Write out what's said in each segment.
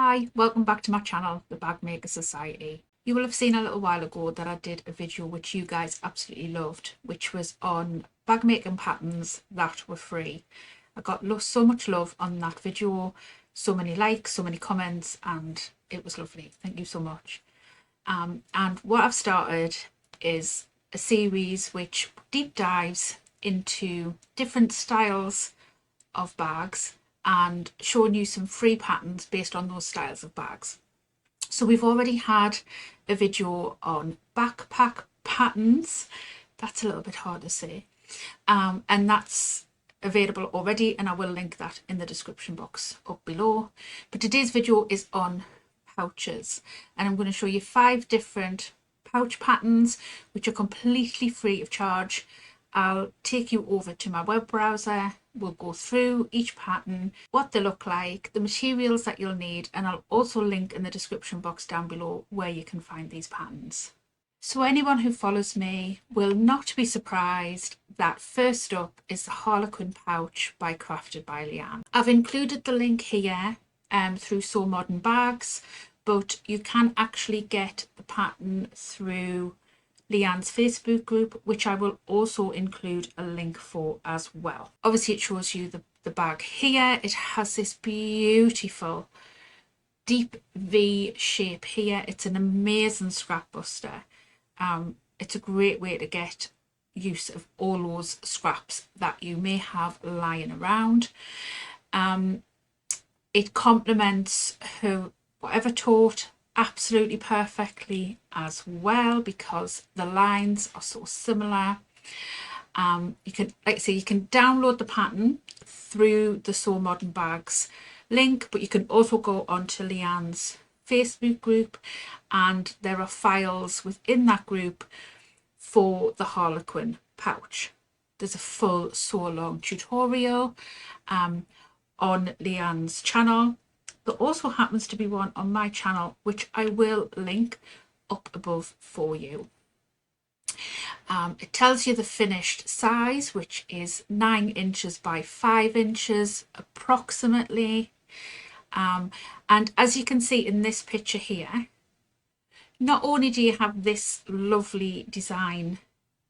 Hi, welcome back to my channel, The Bag Maker Society. You will have seen a little while ago that I did a video which you guys absolutely loved, which was on bag making patterns that were free. I got so much love on that video, so many likes, so many comments, and it was lovely. Thank you so much. And what I've started is a series which deep dives into different styles of bags and showing you some free patterns based on those styles of bags. So we've already had a video on backpack patterns. That's a little bit hard to say. And that's available already, and I will link that in the description box up below. But today's video is on pouches, and I'm going to show you 5 different pouch patterns which are completely free of charge. I'll take you over to my web browser. We'll go through each pattern, what they look like, the materials that you'll need, and I'll also link in the description box down below where you can find these patterns. So anyone who follows me will not be surprised that first up is the Harlequin Pouch by Crafted by Leanne. I've included the link here through Sew Modern Bags, but you can actually get the pattern through Leanne's Facebook group, which I will also include a link for as well. Obviously it shows you the bag here. It has this beautiful deep V shape here. It's an amazing scrap buster. It's a great way to get use of all those scraps that you may have lying around. It complements her whatever tote absolutely perfectly as well, because the lines are so similar. You can, like I say, you can download the pattern through the Sew Modern Bags link, but you can also go onto Leanne's Facebook group, and there are files within that group for the Harlequin Pouch. There's a full sew along tutorial on Leanne's channel. There also happens to be one on my channel, which I will link up above for you. It tells you the finished size, which is 9 inches by 5 inches approximately. And as you can see in this picture here, not only do you have this lovely design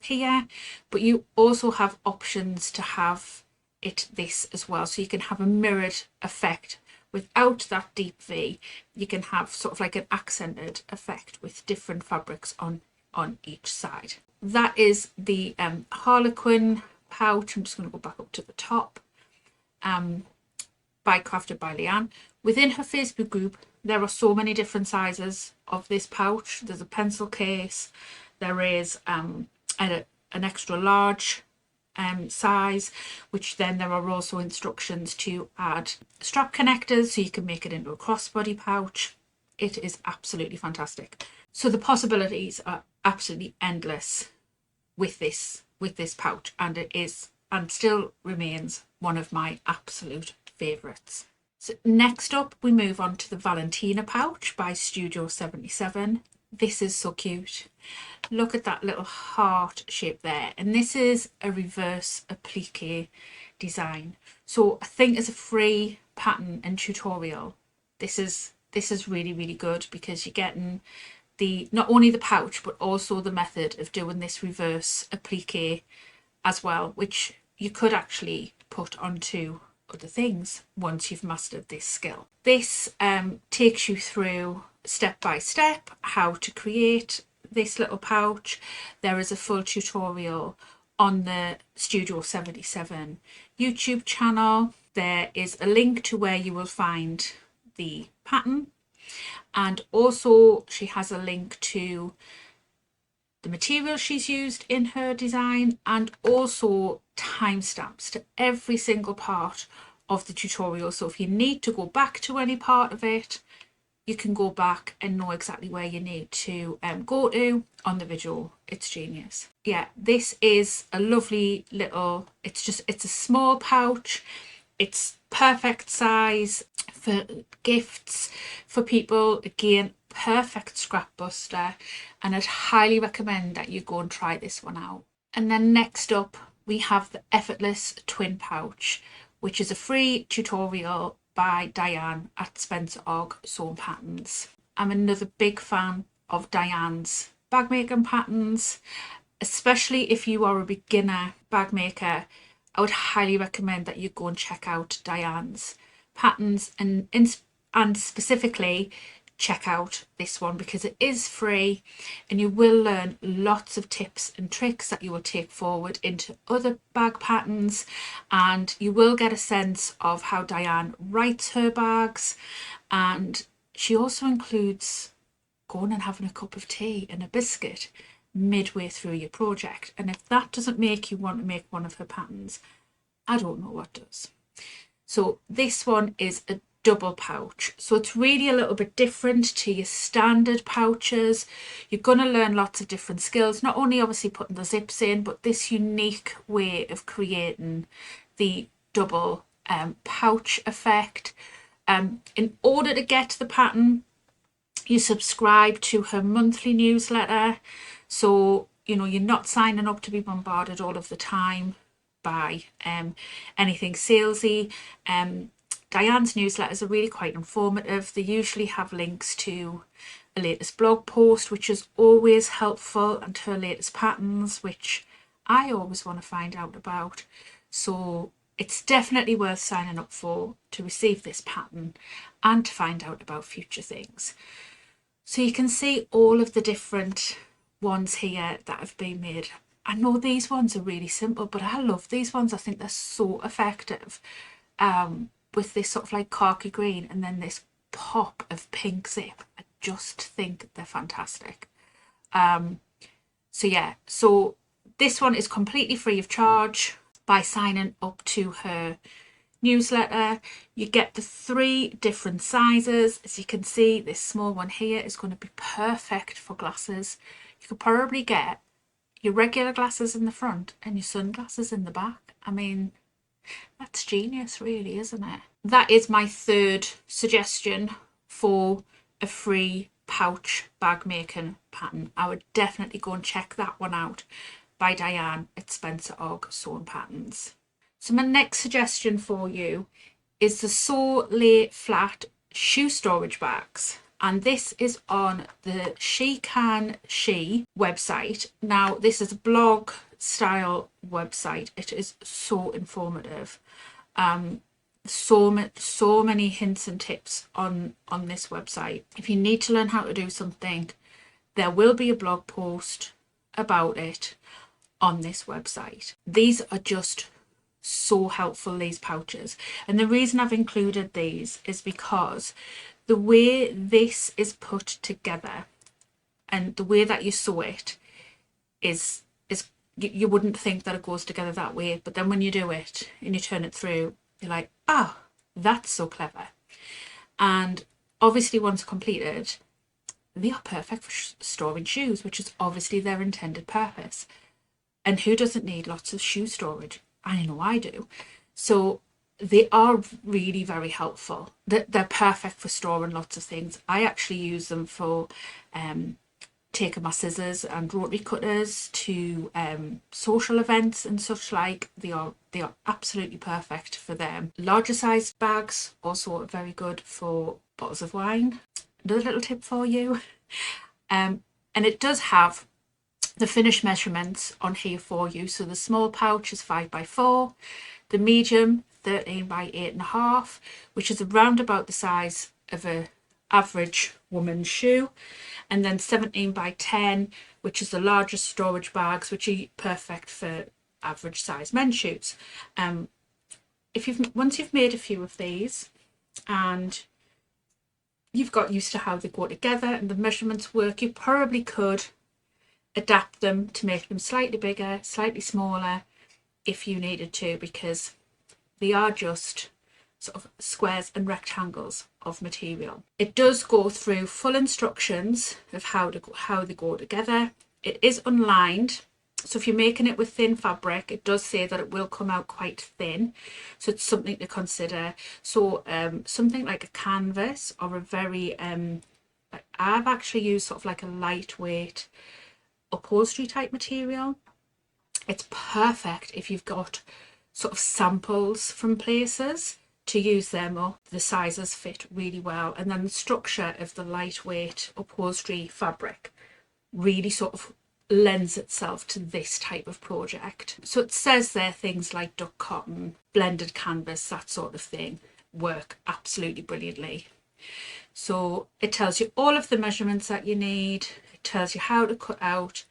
here, but you also have options to have it this as well. So you can have a mirrored effect. Without that deep V, you can have sort of like an accented effect with different fabrics on each side. That is the Harlequin Pouch. I'm just going to go back up to the top. By Crafted by Leanne. Within her Facebook group, there are so many different sizes of this pouch. There's a pencil case. There is an extra large size, which then there are also instructions to add strap connectors so you can make it into a crossbody pouch. It is absolutely fantastic. So the possibilities are absolutely endless with this pouch, and it is and still remains one of my absolute favorites. So next up we move on to the Valentina Pouch by Studio 77. This is so cute. Look at that little heart shape there, and this is a reverse applique design. So I think as a free pattern and tutorial, this is really good, because you're getting the not only the pouch but also the method of doing this reverse applique as well, which you could actually put onto other things once you've mastered this skill. This takes you through step by step how to create this little pouch. There is a full tutorial on the Studio 77 YouTube channel. There is a link to where you will find the pattern, and also she has a link to the material she's used in her design, and also timestamps to every single part of the tutorial. So if you need to go back to any part of it, you can go back and know exactly where you need to go to on the video. It's genius. Yeah, this is a lovely little, it's a small pouch. It's perfect size for gifts for people. Again, perfect scrap buster, and I'd highly recommend that you go and try this one out. And then next up we have the Effortless Twin Pouch, which is a free tutorial by Diane at Spencer Ogg Patterns. I'm another big fan of Diane's bag making patterns, especially if you are a beginner bag maker. I would highly recommend that you go and check out Diane's patterns and specifically check out this one because it is free and you will learn lots of tips and tricks that you will take forward into other bag patterns, and you will get a sense of how Diane writes her bags. And she also includes going and having a cup of tea and a biscuit midway through your project, and if that doesn't make you want to make one of her patterns, I don't know what does. So this one is a double pouch, so it's really a little bit different to your standard pouches. You're going to learn lots of different skills, not only obviously putting the zips in, but this unique way of creating the double pouch effect. In order to get the pattern, you subscribe to her monthly newsletter, so you know you're not signing up to be bombarded all of the time by anything salesy. Diane's newsletters are really quite informative. They usually have links to a latest blog post, which is always helpful, and her latest patterns, which I always want to find out about. So it's definitely worth signing up for to receive this pattern and to find out about future things. So you can see all of the different ones here that have been made. I know these ones are really simple, but I love these ones. I think they're so effective with this sort of like khaki green and then this pop of pink zip. I just think they're fantastic. So yeah, so this one is completely free of charge. By signing up to her newsletter, you get the 3 different sizes. As you can see, this small one here is going to be perfect for glasses. You could probably get your regular glasses in the front and your sunglasses in the back. I mean, that's genius really, isn't it? That is my 3rd suggestion for a free pouch bag making pattern. I would definitely go and check that one out by Diane at Spencer Ogg Patterns. So my next suggestion for you is the Sew Lay Flat shoe storage bags, and this is on the She Can She website. Now this is a blog style website. It is so informative. So many hints and tips on this website. If you need to learn how to do something, there will be a blog post about it on this website. These are just so helpful, these pouches, and the reason I've included these is because the way this is put together and the way that you sew it is you wouldn't think that it goes together that way, but then when you do it and you turn it through, you're like, oh, that's so clever. And obviously once completed, they are perfect for storing shoes, which is obviously their intended purpose. And who doesn't need lots of shoe storage? I know I do. So they are really very helpful. They're perfect for storing lots of things. I actually use them for taking my scissors and rotary cutters to social events and such like. They are absolutely perfect for them. Larger size bags also are very good for bottles of wine. Another little tip for you. And it does have the finished measurements on here for you. So the small pouch is 5x4, the medium 13 by 8.5, which is around about the size of a average woman's shoe, and then 17 by 10, which is the largest storage bags, which are perfect for average size men's shoes. Once you've made a few of these and you've got used to how they go together and the measurements work, you probably could adapt them to make them slightly bigger, slightly smaller if you needed to, because they are just sort of squares and rectangles of material. It does go through full instructions of how they go together. It is unlined, so if you're making it with thin fabric, it does say that it will come out quite thin, so it's something to consider. So something like a canvas or a very I've actually used sort of like a lightweight upholstery type material. It's perfect if you've got sort of samples from places to use them up. The sizes fit really well, and then the structure of the lightweight upholstery fabric really sort of lends itself to this type of project. So it says there things like duck cotton, blended canvas, that sort of thing work absolutely brilliantly. So it tells you all of the measurements that you need, it tells you how to cut out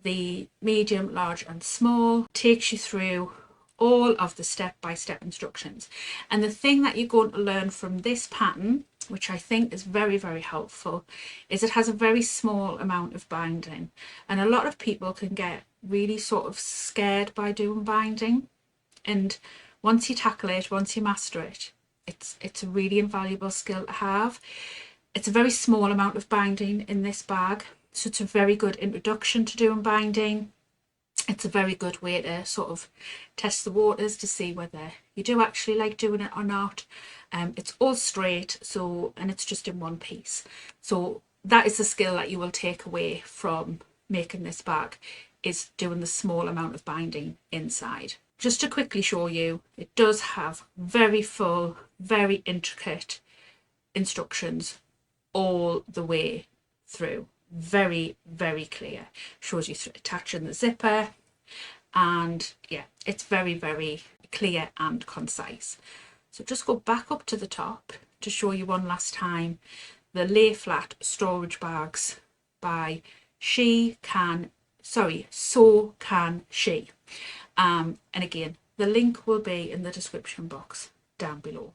the medium, large and small, takes you through all of the step-by-step instructions. And the thing that you're going to learn from this pattern, which I think is very, very helpful, is it has a very small amount of binding. And a lot of people can get really sort of scared by doing binding. And once you tackle it, once you master it, it's a really invaluable skill to have. It's a very small amount of binding in this bag, so it's a very good introduction to doing binding. It's a very good way to sort of test the waters to see whether you do actually like doing it or not. It's all straight, so, and it's just in one piece. So that is the skill that you will take away from making this bag, is doing the small amount of binding inside. Just to quickly show you, it does have very full, very intricate instructions all the way through. Very, very clear. Shows you attaching the zipper, and yeah, it's very, very clear and concise. So just go back up to the top to show you one last time the lay flat storage bags by So Can She. And again, the link will be in the description box down below.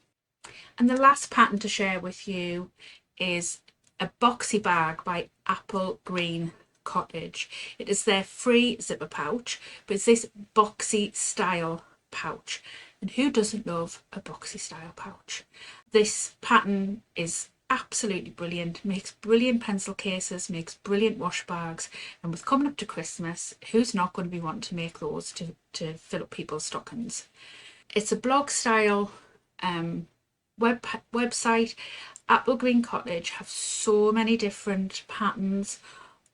And the last pattern to share with you is a boxy bag by Apple Green Cottage. It is their free zipper pouch, but it's this boxy style pouch. And who doesn't love a boxy style pouch? This pattern is absolutely brilliant, makes brilliant pencil cases, makes brilliant wash bags, and with coming up to Christmas, who's not going to be wanting to make those to fill up people's stockings? It's a blog style website. Apple Green Cottage have so many different patterns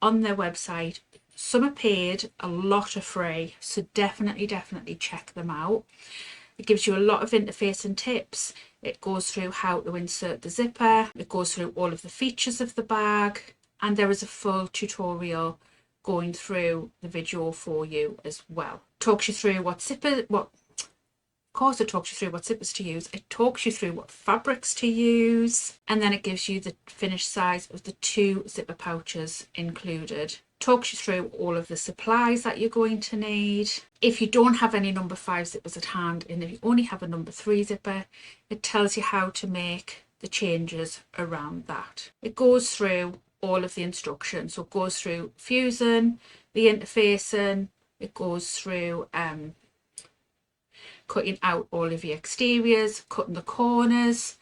on their website. Some are paid, a lot are free, so definitely check them out. It gives you a lot of interface and tips. It goes through how to insert the zipper, it goes through all of the features of the bag, and there is a full tutorial going through the video for you as well. Talks you through it talks you through what zippers to use, it talks you through what fabrics to use, and then it gives you the finished size of the 2 zipper pouches included. Talks you through all of the supplies that you're going to need. If you don't have any number 5 zippers at hand, and if you only have a number 3 zipper, it tells you how to make the changes around that. It goes through all of the instructions, so it goes through fusing, the interfacing, it goes through cutting out all of your exteriors, cutting the corners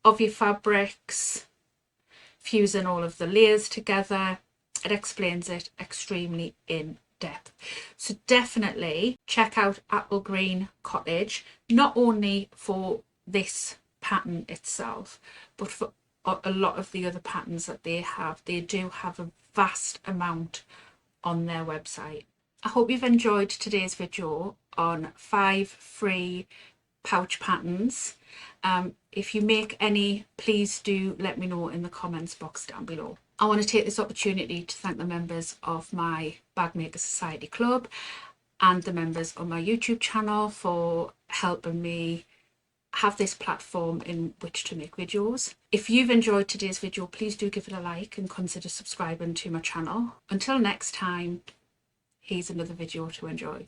of your fabrics, fusing all of the layers together. It explains it extremely in depth. So definitely check out Apple Green Cottage, not only for this pattern itself, but for a lot of the other patterns that they have. They do have a vast amount on their website. I hope you've enjoyed today's video on 5 free pouch patterns. If you make any, please do let me know in the comments box down below. I want to take this opportunity to thank the members of my Bag Maker Society Club and the members on my YouTube channel for helping me have this platform in which to make videos. If you've enjoyed today's video, please do give it a like and consider subscribing to my channel. Until next time, here's another video to enjoy.